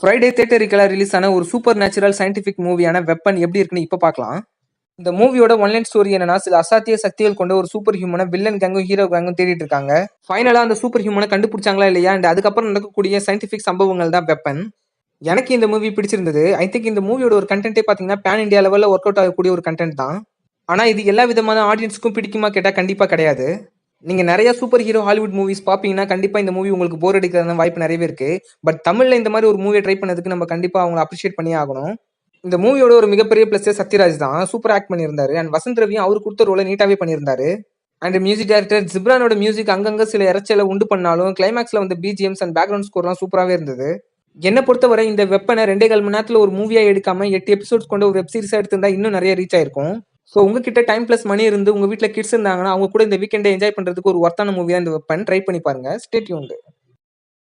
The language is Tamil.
ஃப்ரைடே தியேட்டரிக்கலா ரிலீஸ் ஆன ஒரு சூப்பர் நேச்சுரல் சயின்டிபிக் மூவியான வெப்பன் எப்படி இருக்குன்னு இப்ப பார்க்கலாம். இந்த மூவியோட ஒன்லைன் ஸ்டோரி என்னன்னா, சில அசாத்திய சக்திகள் கொண்ட ஒரு சூப்பர் ஹியூமனை வில்லன் கேங்கும் ஹீரோ கேங்கும் தேடிட்டு இருக்காங்க. ஃபைனலா அந்த சூப்பர் ஹியூமனை கண்டுபிடிச்சாங்களா இல்லையா, அண்ட் அதுக்கப்புறம் நடக்கக்கூடிய சயின்டிபிக் சம்பவங்கள் தான் வெப்பன். எனக்கு இந்த மூவி பிடிச்சிருந்தது. ஐ திங்க் இந்த மூவியோட ஒரு கண்டென்ட்டே பாத்தீங்கன்னா பேன் இந்தியா லெவல்ல ஒர்க் அவுட் ஆகக்கூடிய ஒரு கண்டென்ட் தான். ஆனா இது எல்லா விதமான ஆடியன்ஸ்க்கும் பிடிக்குமா கேட்டா கண்டிப்பா கிடையாது. நீங்க நிறைய சூப்பர் ஹீரோ ஹாலிவுட் மூவிஸ் பாப்பீங்கன்னா கண்டிப்பா இந்த மூவி உங்களுக்கு போர் அடிக்கிற வாய்ப்பு நிறையவே இருக்கு. பட் தமிழ்ல இந்த மாதிரி ஒரு மூவியை ட்ரை பண்ணதுக்கு நம்ம கண்டிப்பா அவங்களை அப்ரிஷியேட் பண்ணியே ஆகணும். இந்த மூவியோட ஒரு மிகப்பெரிய பிளஸ் சத்யராஜ் தான். சூப்பர் ஆக்ட் பண்ணியிருந்தாரு. அண்ட் வசந்த் ரவியும் அவர் கொடுத்த ரோலை நீட்டாவே பண்ணியிருந்தாரு. அண்ட் மியூசிக் டைரக்டர் ஜிப்ரானோட மியூசிக் அங்கங்க சில இறைச்சலை உண்டு பண்ணாலும் கிளைமேக்ஸ்ல வந்து பிஜிஎம்ஸ் அண்ட் பேக்ரவுண்ட் ஸ்கோர்லாம் சூப்பராகவே இருந்தது. என்ன பொறுத்தவரை இந்த வெப்பனை 2.25 மணி நேரத்துல ஒரு மூவியா எடுக்காம 8 எபிசோட்ஸ் கொண்ட ஒரு வெப் சீரிஸா எடுத்திருந்தா இன்னும் நிறைய ரீச் ஆயிருக்கும். ஸோ உங்ககிட்ட டைம் பிளஸ் மணி இருந்து உங்க வீட்டில் கிட்ஸ் இருந்தாங்கன்னா அவங்க கூட இந்த வீக்கெண்டை என்ஜாய் பண்றதுக்கு ஒரு ஒர்த்தான மூவியா இந்த வெப்பன் ட்ரை பண்ணி பாருங்க. Stay tuned.